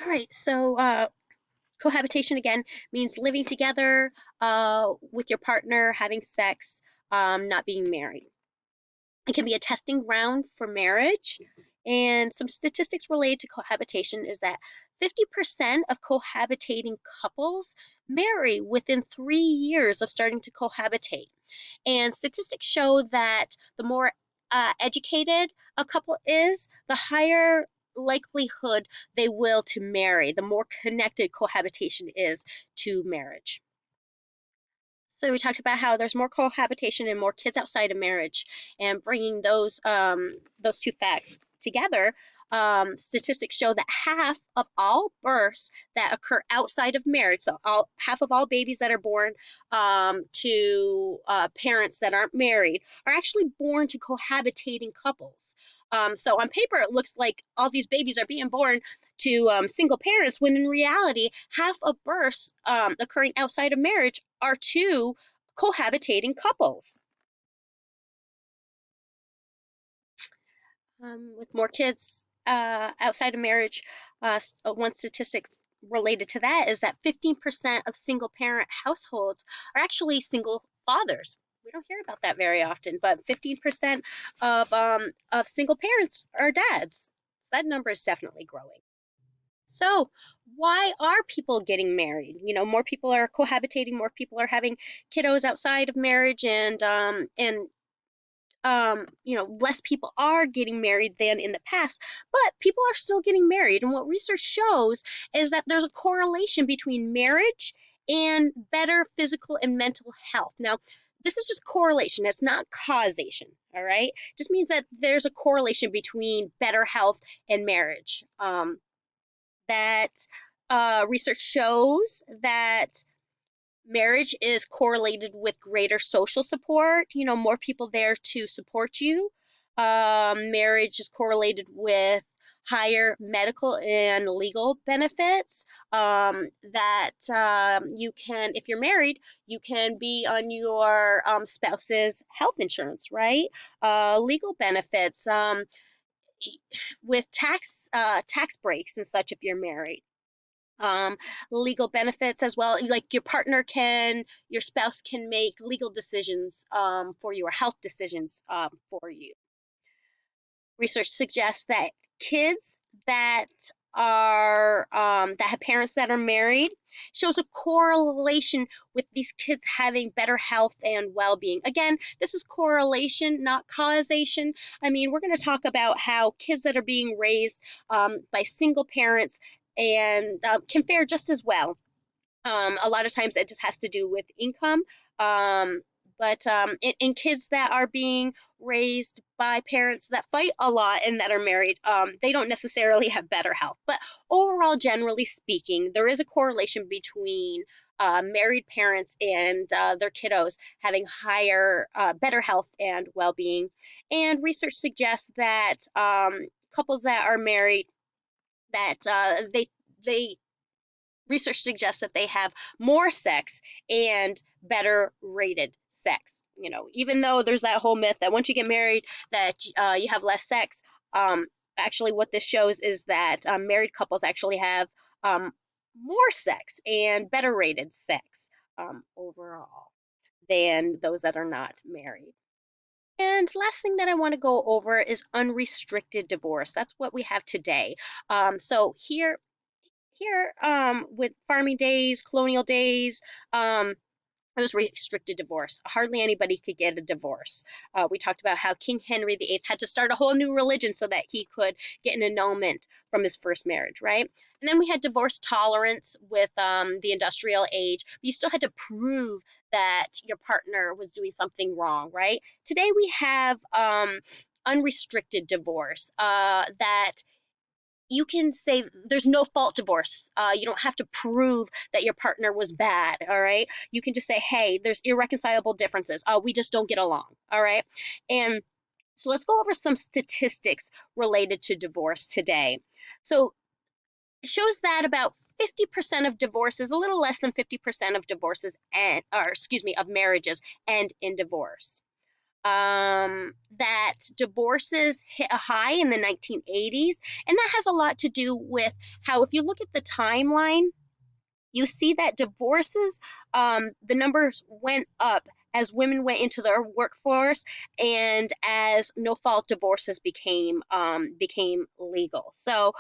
All right, so cohabitation again means living together with your partner, having sex, not being married. It can be a testing ground for marriage. And some statistics related to cohabitation is that 50% of cohabitating couples marry within 3 years of starting to cohabitate. And statistics show that the more educated a couple is, the higher likelihood they will to marry, the more connected cohabitation is to marriage. So we talked about how there's more cohabitation and more kids outside of marriage, and bringing those two facts together. Statistics show that half of all births that occur outside of marriage, so half of all babies that are born to parents that aren't married, are actually born to cohabitating couples. So on paper, it looks like all these babies are being born to single parents, when in reality, half of births occurring outside of marriage are to cohabitating couples. With more kids outside of marriage, one statistic related to that is that 15% of single parent households are actually single fathers. We don't hear about that very often, but 15% of single parents are dads. So that number is definitely growing. So, why are people getting married? More people are cohabitating, more people are having kiddos outside of marriage, and less people are getting married than in the past, but people are still getting married. And what research shows is that there's a correlation between marriage and better physical and mental health. Now, this is just correlation, it's not causation, all right? It just means that there's a correlation between better health and marriage. That research shows that marriage is correlated with greater social support, more people there to support you. Marriage is correlated with higher medical and legal benefits. That you can, if you're married, you can be on your spouse's health insurance, right? Legal benefits with tax breaks and such if you're married. um, Legal benefits as well. Like your spouse can make legal decisions for you, or health decisions for you. Research suggests that kids that that have parents that are married shows a correlation with these kids having better health and well-being. Again, this is correlation, not causation. I mean, we're going to talk about how kids that are being raised by single parents and can fare just as well. A lot of times it just has to do with income. Um, but in kids that are being raised by parents that fight a lot and that are married, they don't necessarily have better health. But overall, generally speaking, there is a correlation between married parents and their kiddos having better health and well being. And research suggests that couples that are married, that they research suggests that they have more sex and better rated sex. Even though there's that whole myth that once you get married that you have less sex, actually what this shows is that married couples actually have more sex and better rated sex overall than those that are not married. And last thing that I want to go over is unrestricted divorce. That's what we have today. So here with farming days, colonial days, it was restricted divorce. Hardly anybody could get a divorce. We talked about how King Henry VIII had to start a whole new religion so that he could get an annulment from his first marriage, right? And then we had divorce tolerance with the industrial age. But you still had to prove that your partner was doing something wrong, right? Today we have unrestricted divorce, that you can say there's no fault divorce. You don't have to prove that your partner was bad, all right? You can just say, hey, there's irreconcilable differences. We just don't get along, all right? And so let's go over some statistics related to divorce today. So it shows that about 50% of divorces, a little less than 50% of divorces, of marriages end in divorce. that divorces hit a high in the 1980s, and that has a lot to do with how, if you look at the timeline, you see that divorces, the numbers went up as women went into the workforce and as no fault divorces became legal. So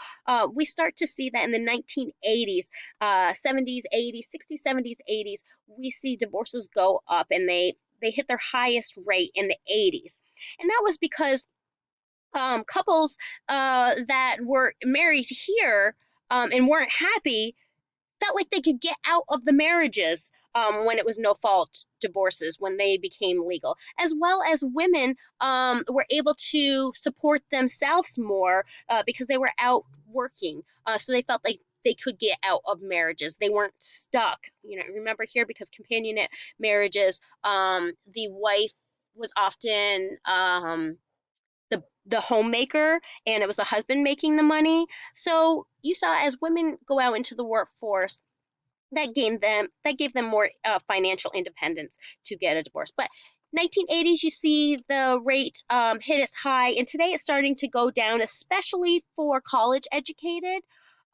we start to see that in the 1980s, 70s, 80s, 60s, 70s, 80s, we see divorces go up, and they hit their highest rate in the 80s. And that was because couples that were married here and weren't happy felt like they could get out of the marriages when it was no fault divorces, when they became legal, as well as women were able to support themselves more because they were out working. So they felt like they could get out of marriages. They weren't stuck. Remember here, because companionate marriages, the wife was often the homemaker, and it was the husband making the money. So you saw, as women go out into the workforce, that gave them more financial independence to get a divorce. But 1980s, you see the rate hit its high, and today it's starting to go down, especially for college educated.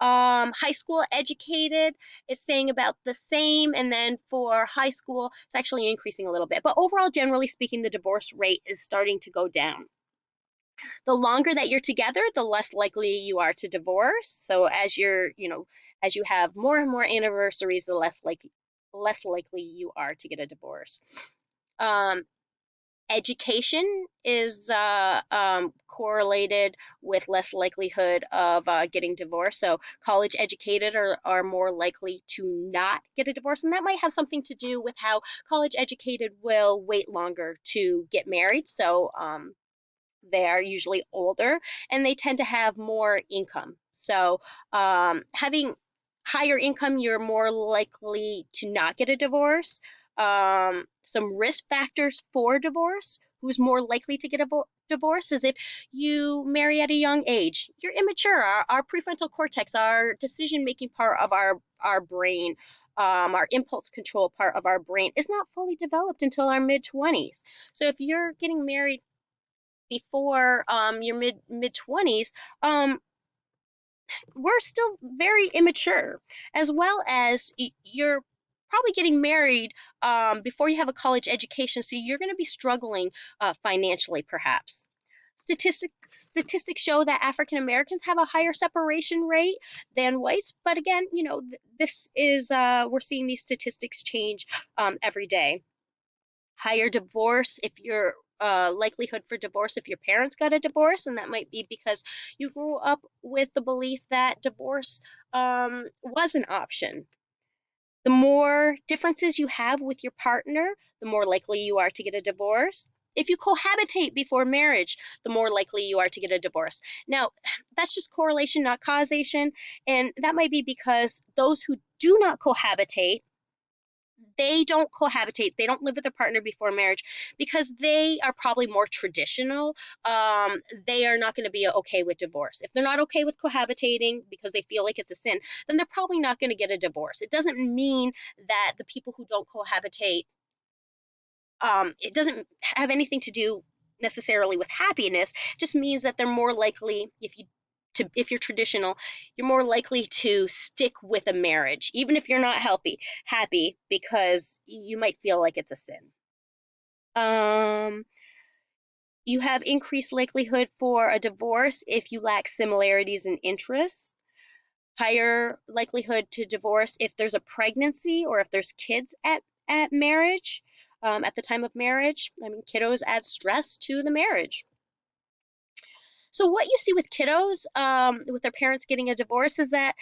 High school educated, it's staying about the same, and then for high school, it's actually increasing a little bit. But overall, generally speaking, the divorce rate is starting to go down. The longer that you're together, the less likely you are to divorce. So as you have more and more anniversaries, the less likely you are to get a divorce. Um, Education is correlated with less likelihood of getting divorced. So college educated are more likely to not get a divorce, and that might have something to do with how college educated will wait longer to get married. So they are usually older, and they tend to have more income. So, having higher income, you're more likely to not get a divorce. Some risk factors for divorce: who's more likely to get a divorce is if you marry at a young age. You're immature. Our prefrontal cortex, our decision making part of our brain, our impulse control part of our brain, is not fully developed until our mid 20s. So if you're getting married before your mid 20s, um, we're still very immature, as well as you're probably getting married before you have a college education, so you're going to be struggling financially, perhaps. Statistics show that African Americans have a higher separation rate than whites, but again, this is we're seeing these statistics change every day. Higher divorce if your likelihood for divorce if your parents got a divorce, and that might be because you grew up with the belief that divorce was an option. The more differences you have with your partner, the more likely you are to get a divorce. If you cohabitate before marriage, the more likely you are to get a divorce. Now, that's just correlation, not causation, and that might be because those who do not cohabitate, they don't cohabitate, they don't live with their partner before marriage, because they are probably more traditional. They are not going to be okay with divorce. If they're not okay with cohabitating because they feel like it's a sin, then they're probably not going to get a divorce. It doesn't mean that the people who don't cohabitate, it doesn't have anything to do necessarily with happiness. It just means that they're more likely, if you're traditional, you're more likely to stick with a marriage, even if you're not happy, because you might feel like it's a sin. Um, you have increased likelihood for a divorce if you lack similarities in interests. Higher likelihood to divorce if there's a pregnancy or if there's kids at marriage, at the time of marriage. I mean, kiddos add stress to the marriage. So what you see with kiddos, with their parents getting a divorce, is that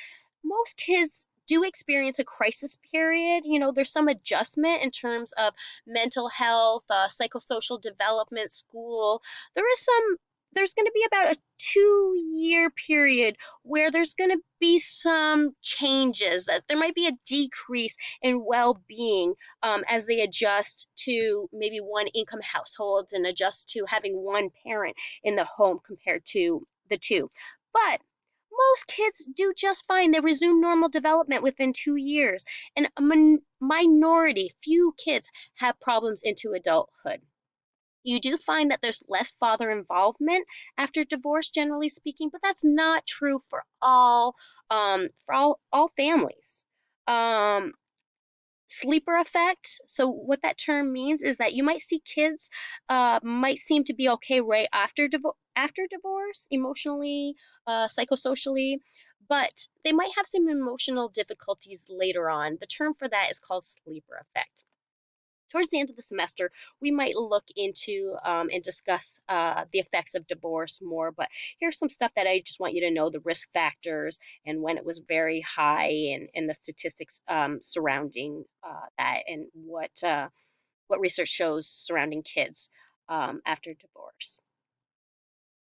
most kids do experience a crisis period. There's some adjustment in terms of mental health, psychosocial development, school. There's going to be about a 2-year period where there's going to be some changes. That there might be a decrease in well-being as they adjust to maybe one income households and adjust to having one parent in the home compared to the two. But most kids do just fine. They resume normal development within 2 years, and a minority, few kids have problems into adulthood. You do find that there's less father involvement after divorce, generally speaking, but that's not true for all families. Um, Sleeper effect. So what that term means is that you might see kids might seem to be okay right after divorce, emotionally, psychosocially, but they might have some emotional difficulties later on. The term for that is called sleeper effect. Towards the end of the semester, we might look into and discuss the effects of divorce more. But here's some stuff that I just want you to know: the risk factors and when it was very high, and the statistics surrounding that, and what research shows surrounding kids after divorce.